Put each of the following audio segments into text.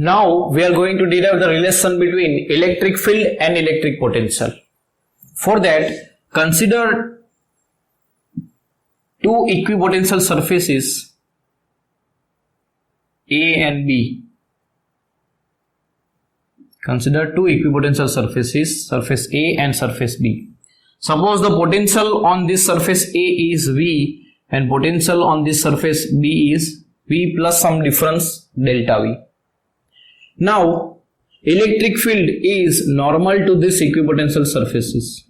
Now we are going to derive the relation between electric field and electric potential. For that, consider two equipotential surfaces A and B. Consider two equipotential surfaces, surface A and surface B. Suppose the potential on this surface A is V and potential on this surface B is V plus some difference delta V. Now, electric field is normal to these equipotential surfaces.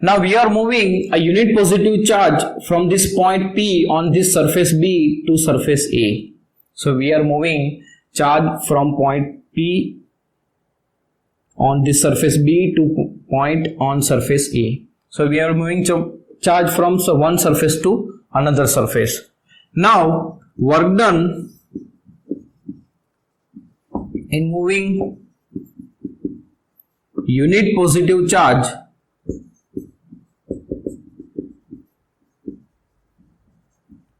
Now we are moving a unit positive charge from this point P on this surface B to surface A. So we are moving charge from point P on this surface B to point on surface A. So we are moving charge from one surface to another surface. Now work done in moving unit positive charge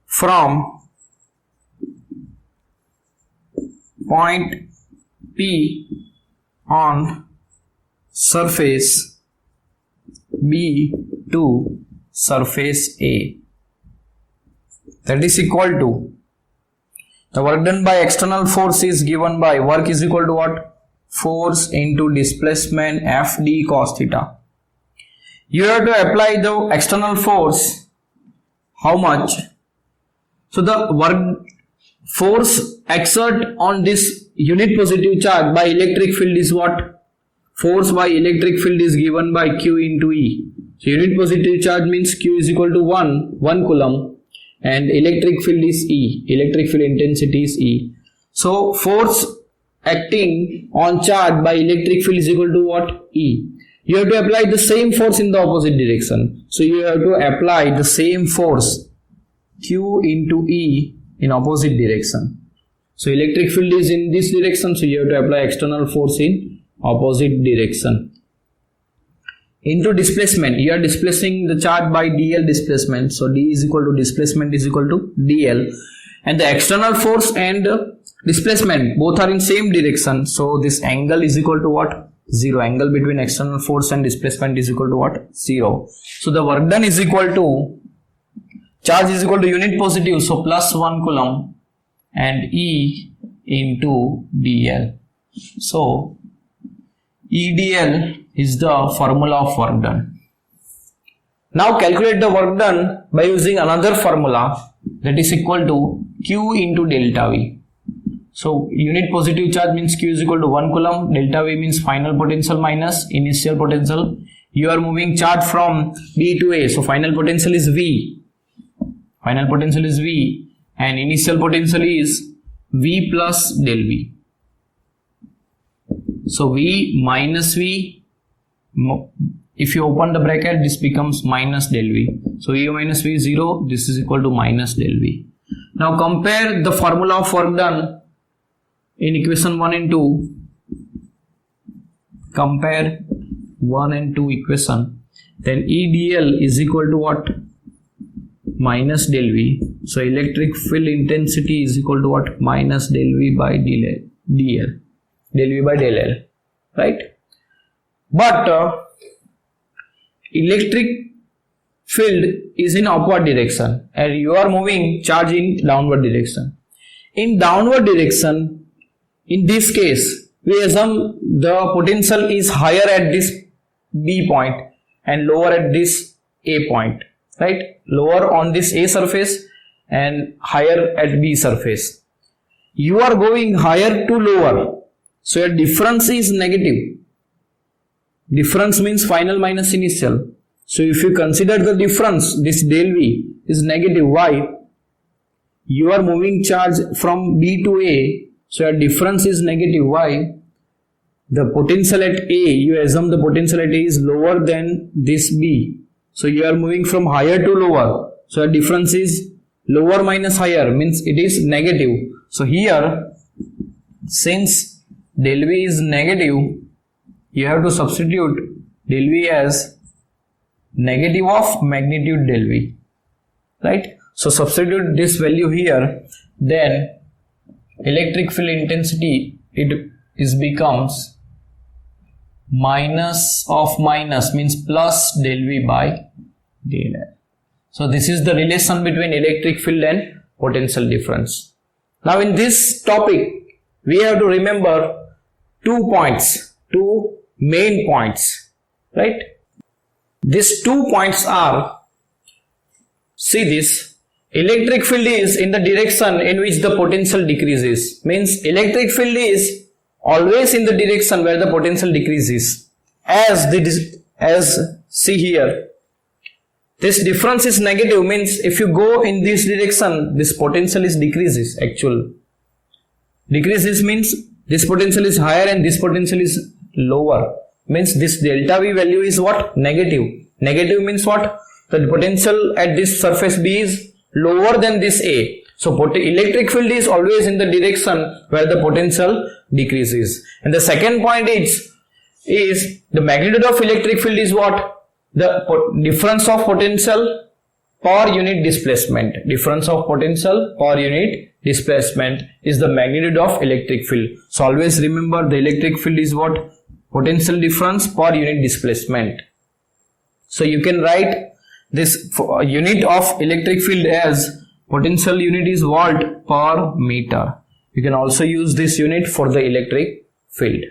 from point P on surface B to surface A, that is equal to the work done by external force is given by work is equal to what? Force into displacement Fd cos theta. You have to apply the external force. How much? So the work force exert on this unit positive charge by electric field is what? Force by electric field is given by Q into E. So unit positive charge means Q is equal to 1 coulomb. And electric field is E, electric field intensity is E. So force acting on charge by electric field is equal to what? E. You have to apply the same force in the opposite direction. So you have to apply the same force Q into E in opposite direction. So electric field is in this direction, so you have to apply external force in opposite direction. Into displacement, you are displacing the charge by dl displacement, so d is equal to displacement is equal to dl, and the external force and displacement both are in same direction, so this angle is equal to what? 0. Angle between external force and displacement is equal to what? 0. So the work done is equal to charge is equal to unit positive, so plus 1 coulomb and E into dl. So EdL is the formula of work done. Now calculate the work done by using another formula, that is equal to Q into delta V. So unit positive charge means Q is equal to 1 coulomb, delta V means final potential minus initial potential. You are moving charge from B to A, so final potential is V. Final potential is V and initial potential is V plus del V. So V minus V, if you open the bracket, this becomes minus del V. So V minus V is 0, this is equal to minus del V. Now compare the formula of work done in equation 1 and 2. Compare 1 and 2 equation. Then EdL is equal to what? Minus del V. So electric field intensity is equal to what? Minus del V by dl. Del V by del L, right? But electric field is in upward direction and you are moving charge in downward direction. In downward direction, in this case, we assume the potential is higher at this B point and lower at this A point, right? Lower on this A surface and higher at B surface. You are going higher to lower. So your difference is negative. Difference means final minus initial. So if you consider the difference, this del V is negative. Why? You are moving charge from B to A. So your difference is negative. Why? The potential at A, you assume the potential at A is lower than this B. So you are moving from higher to lower. So your difference is lower minus higher, means it is negative. So here, since del V is negative, you have to substitute del V as negative of magnitude del V, right? So substitute this value here, then electric field intensity, it is becomes minus of minus means plus del V by del L. So this is the relation between electric field and potential difference. Now in this topic, we have to remember 2 points, 2 main points, right? These 2 points are, see this, electric field is in the direction in which the potential decreases, means electric field is always in the direction where the potential decreases. As see here, this difference is negative, means if you go in this direction, this potential is decreases. Actual decreases means this potential is higher and this potential is lower, means this delta V value is what? Negative. Negative means what? The potential at this surface B is lower than this A. So electric field is always in the direction where the potential decreases. And the second point is the magnitude of electric field is what? The difference of potential per unit displacement. Difference of potential per unit displacement is the magnitude of electric field. So always remember the electric field is what? Potential difference per unit displacement. So you can write this unit of electric field as potential unit is volt per meter. You can also use this unit for the electric field.